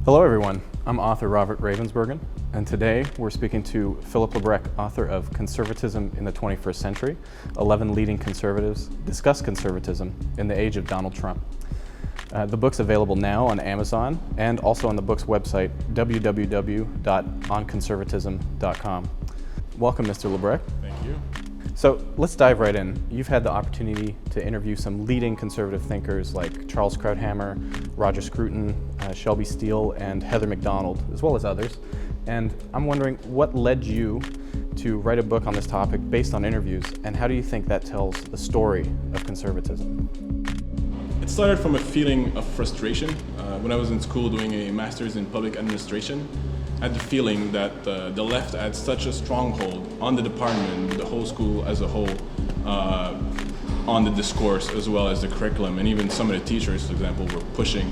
Hello everyone, I'm author Robert Ravensbergen, and today we're speaking to Philip Labrecque, author of Conservatism in the 21st Century, 11 Leading Conservatives Discuss Conservatism in the Age of Donald Trump. The book's available now on Amazon and also on the book's website, www.onconservatism.com. Welcome, Mr. Labrecque. Thank you. So let's dive right in. You've had the opportunity to interview some leading conservative thinkers like Charles Krauthammer, Roger Scruton, Shelby Steele, and Heather McDonald, as well as others. And I'm wondering, what led you to write a book on this topic based on interviews, and how do you think that tells the story of conservatism? It started from a feeling of frustration. When I was in school doing a master's in public administration, I had the feeling that the left had such a stronghold on the department, the whole school as a whole, on the discourse as well as the curriculum, and even some of the teachers, for example, were pushing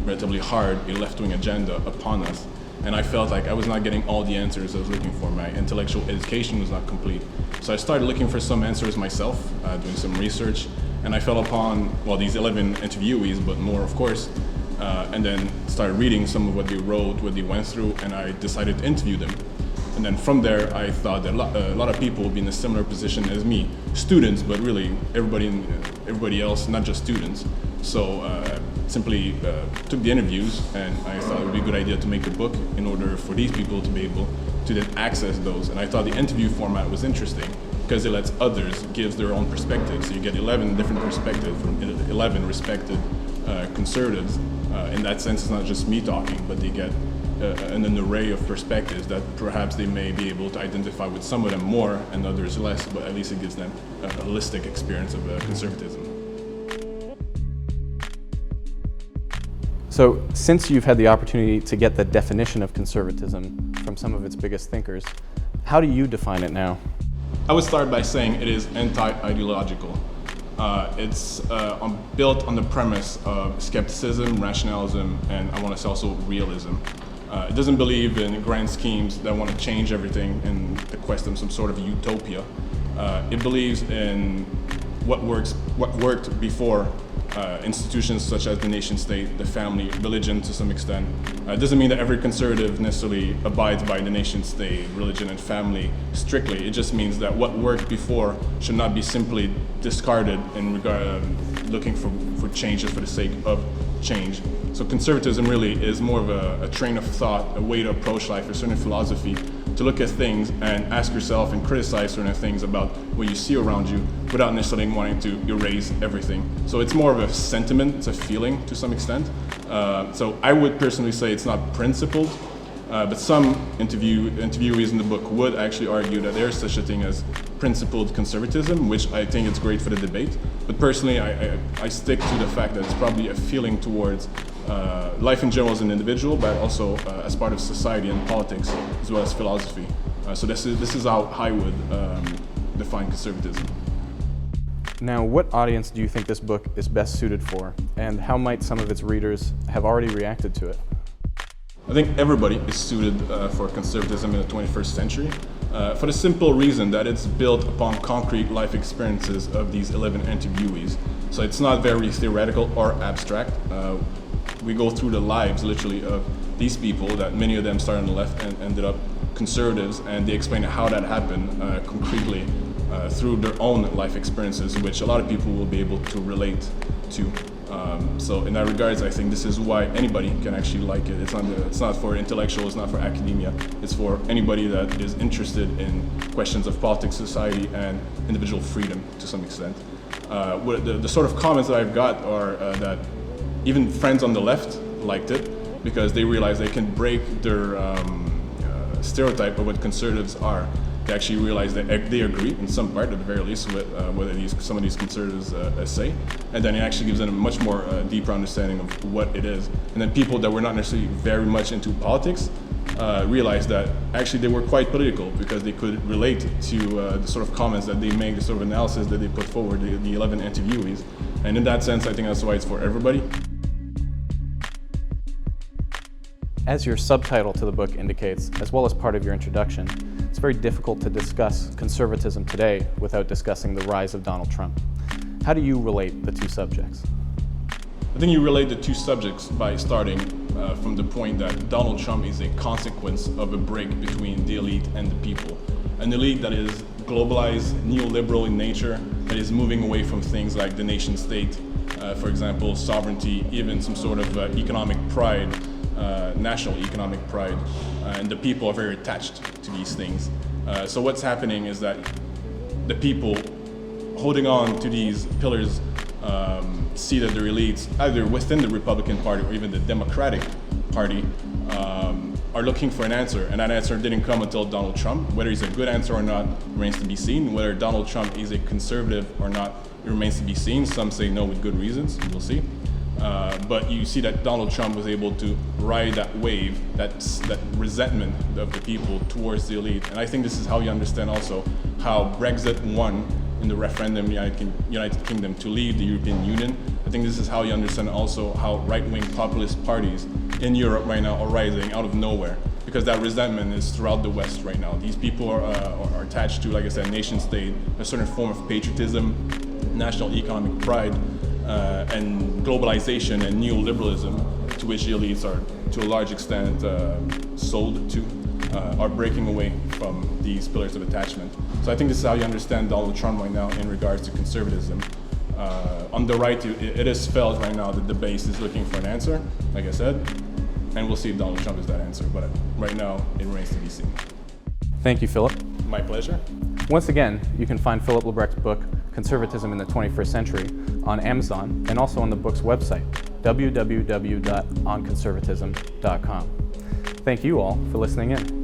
relatively hard a left-wing agenda upon us. And I felt like I was not getting all the answers I was looking for. My intellectual education was not complete. So I started looking for some answers myself, doing some research, and I fell upon, well, these 11 interviewees, but more, of course, and then started reading some of what they wrote, what they went through, and I decided to interview them. And then from there, I thought that a lot of people would be in a similar position as me, students, but really everybody else, not just students. So simply took the interviews, and I thought it would be a good idea to make a book in order for these people to be able to then access those. And I thought the interview format was interesting because it lets others give their own perspectives. So you get 11 different perspectives from 11 respected conservatives. In that sense, it's not just me talking, but they get an array of perspectives that perhaps they may be able to identify with, some of them more and others less, but at least it gives them a holistic experience of conservatism. So, since you've had the opportunity to get the definition of conservatism from some of its biggest thinkers, how do you define it now? I would start by saying it is anti-ideological. It's built on the premise of skepticism, rationalism, and I want to say also realism. It doesn't believe in grand schemes that want to change everything in the quest of some sort of utopia. It believes in what worked before institutions such as the nation state, the family, religion to some extent. It doesn't mean that every conservative necessarily abides by the nation state, religion, and family strictly. It just means that what worked before should not be simply discarded in regard looking for changes for the sake of change. So conservatism really is more of a train of thought, a way to approach life, a certain philosophy, to look at things and ask yourself and criticize certain things about what you see around you without necessarily wanting to erase everything. So it's more of a sentiment, it's a feeling to some extent. So I would personally say it's not principled, but some interviewees in the book would actually argue that there is such a thing as principled conservatism, which I think is great for the debate. But personally, I stick to the fact that it's probably a feeling towards life in general as an individual, but also as part of society and politics, as well as philosophy. So this is how I would define conservatism. Now, what audience do you think this book is best suited for, and how might some of its readers have already reacted to it? I think everybody is suited for conservatism in the 21st century, for the simple reason that it's built upon concrete life experiences of these 11 interviewees. So it's not very theoretical or abstract. We go through the lives, literally, of these people, that many of them started on the left and ended up conservatives, and they explain how that happened concretely through their own life experiences, which a lot of people will be able to relate to. So in that regards, I think this is why anybody can actually like it. It's not for intellectuals, it's not for academia. It's for anybody that is interested in questions of politics, society, and individual freedom to some extent. The sort of comments that I've got are that even friends on the left liked it because they realize they can break their stereotype of what conservatives are. They actually realize that they agree in some part, at the very least, with what some of these conservatives say, and then it actually gives them a much more deeper understanding of what it is. And then people that were not necessarily very much into politics realized that actually they were quite political because they could relate to the sort of comments that they make, the sort of analysis that they put forward, the 11 interviewees. And in that sense, I think that's why it's for everybody. As your subtitle to the book indicates, as well as part of your introduction, it's very difficult to discuss conservatism today without discussing the rise of Donald Trump. How do you relate the two subjects? I think you relate the two subjects by starting from the point that Donald Trump is a consequence of a break between the elite and the people. An elite that is globalized, neoliberal in nature, that is moving away from things like the nation state, for example, sovereignty, even some sort of economic pride, national economic pride, and the people are very attached to these things. So what's happening is that the people holding on to these pillars see that their elites, either within the Republican Party or even the Democratic Party, are looking for an answer, and that answer didn't come until Donald Trump. Whether he's a good answer or not remains to be seen. Whether Donald Trump is a conservative or not, it remains to be seen. Some say no with good reasons, we'll see. But you see that Donald Trump was able to ride that wave, that resentment of the people towards the elite. And I think this is how you understand also how Brexit won in the referendum in the United Kingdom to leave the European Union. I think this is how you understand also how right-wing populist parties in Europe right now are rising out of nowhere, because that resentment is throughout the West right now. These people are attached to, like I said, nation state, a certain form of patriotism, national economic pride, and globalization and neoliberalism, to which the elites are, to a large extent, sold to, are breaking away from these pillars of attachment. So I think this is how you understand Donald Trump right now in regards to conservatism. On the right, it is felt right now that the base is looking for an answer, like I said, and we'll see if Donald Trump is that answer, but right now it remains to be seen. Thank you, Philip. My pleasure. Once again, you can find Philip Labrecque's book, Conservatism in the 21st Century, on Amazon and also on the book's website, www.onconservatism.com. Thank you all for listening in.